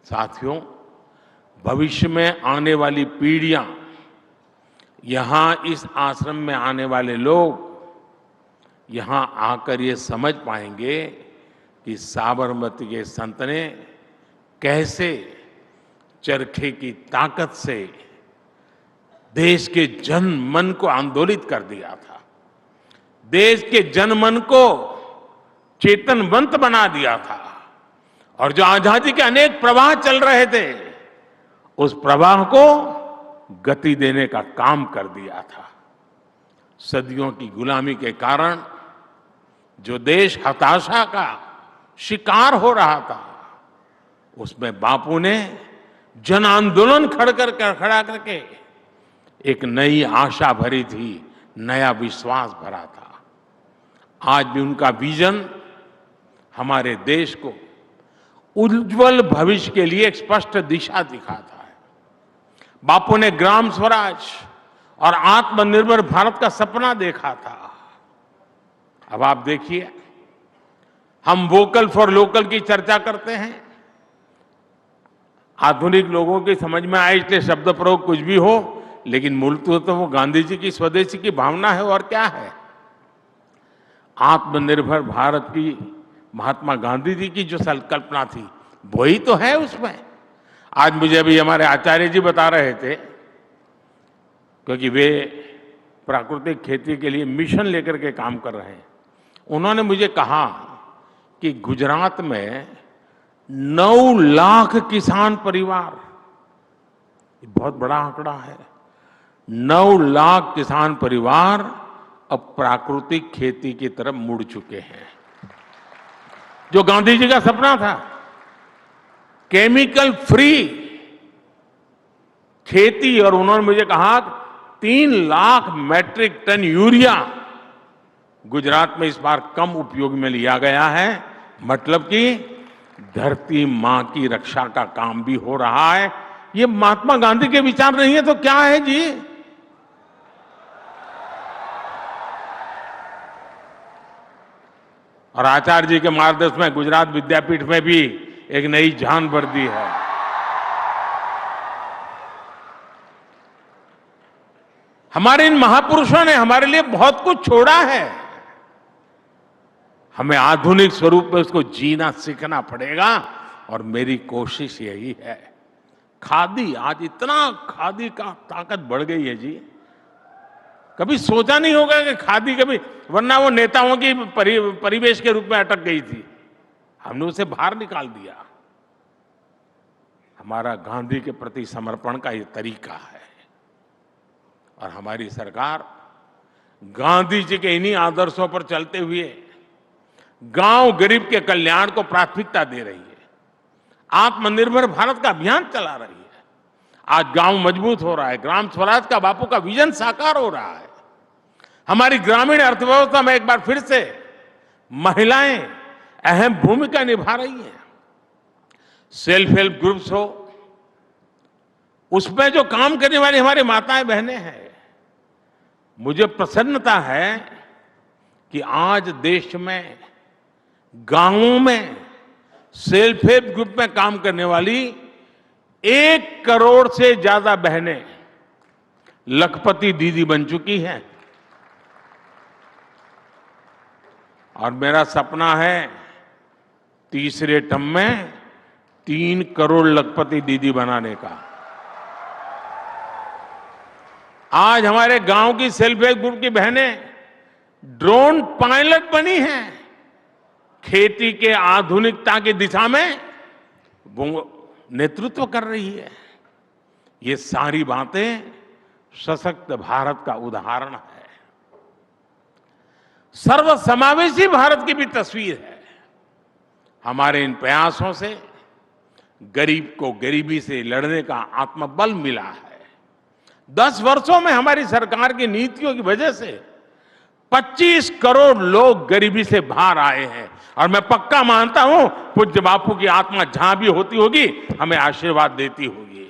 साथियों, भविष्य में आने वाली पीढ़ियां, यहां इस आश्रम में आने वाले लोग यहां आकर ये समझ पाएंगे कि साबरमती के संत ने कैसे चरखे की ताकत से देश के जन मन को आंदोलित कर दिया था, देश के जन मन को चेतनवंत बना दिया था और जो आजादी के अनेक प्रवाह चल रहे थे उस प्रवाह को गति देने का काम कर दिया था। सदियों की गुलामी के कारण जो देश हताशा का शिकार हो रहा था, उसमें बापू ने जन आंदोलन खड़ा करके एक नई आशा भरी थी, नया विश्वास भरा था। आज भी उनका विजन हमारे देश को उज्जवल भविष्य के लिए एक स्पष्ट दिशा दिखाता है। बापू ने ग्राम स्वराज और आत्मनिर्भर भारत का सपना देखा था। अब आप देखिए, हम वोकल फॉर लोकल की चर्चा करते हैं। आधुनिक लोगों की समझ में आए इसलिए शब्द प्रयोग कुछ भी हो, लेकिन मूल तो वो गांधी जी की स्वदेशी की भावना है और क्या है। आत्मनिर्भर भारत की महात्मा गांधी जी की जो संकल्पना थी वही तो है उसमें। आज मुझे अभी हमारे आचार्य जी बता रहे थे, क्योंकि वे प्राकृतिक खेती के लिए मिशन लेकर के काम कर रहे हैं। उन्होंने मुझे कहा कि गुजरात में 9 लाख किसान परिवार, बहुत बड़ा आंकड़ा है, 9 लाख किसान परिवार अब प्राकृतिक खेती की तरफ मुड़ चुके हैं। जो गांधी जी का सपना था, केमिकल फ्री खेती, और उन्होंने मुझे कहा 3 lakh metric tonne urea Gujarat में इस बार कम उपयोग में लिया गया है। मतलब कि धरती मां की रक्षा का काम भी हो रहा है। ये महात्मा गांधी के विचार नहीं है तो क्या है जी। और आचार्य जी के मार्गदर्शन में गुजरात विद्यापीठ में भी एक नई जान भर दी है। हमारे इन महापुरुषों ने हमारे लिए बहुत कुछ छोड़ा है। हमें आधुनिक स्वरूप में उसको जीना सीखना पड़ेगा और मेरी कोशिश यही है। खादी, आज इतना खादी का ताकत बढ़ गई है जी, कभी सोचा नहीं होगा कि खादी कभी, वरना वो नेताओं की परिवेश के रूप में अटक गई थी, हमने उसे बाहर निकाल दिया। हमारा गांधी के प्रति समर्पण का ये तरीका है और हमारी सरकार गांधी जी के इन्हीं आदर्शों पर चलते हुए गांव गरीब के कल्याण को प्राथमिकता दे रही है। आत्मनिर्भर भारत का अभियान चला रही है। आज गांव मजबूत हो रहा है, ग्राम स्वराज का बापू का विजन साकार हो रहा है। हमारी ग्रामीण अर्थव्यवस्था में एक बार फिर से महिलाएं अहम भूमिका निभा रही हैं। सेल्फ हेल्प ग्रुप्स हो, उसमें जो काम करने वाली हमारी माताएं बहनें हैं, मुझे प्रसन्नता है कि आज देश में गांवों में सेल्फ हेल्प ग्रुप में काम करने वाली 1 करोड़ से ज्यादा बहनें लखपति दीदी बन चुकी हैं। और मेरा सपना है तीसरे टर्म में 3 करोड़ लखपति दीदी बनाने का। आज हमारे गांव की सेल्फ हेल्प ग्रुप की बहनें ड्रोन पायलट बनी हैं। खेती के आधुनिकता की दिशा में वो नेतृत्व कर रही है। ये सारी बातें सशक्त भारत का उदाहरण है, सर्वसमावेशी भारत की भी तस्वीर है। हमारे इन प्रयासों से गरीब को गरीबी से लड़ने का आत्मबल मिला है। 10 वर्षों में हमारी सरकार की नीतियों की वजह से 25 करोड़ लोग गरीबी से बाहर आए हैं और मैं पक्का मानता हूं पूज्य बापू की आत्मा जहां भी होती होगी हमें आशीर्वाद देती होगी।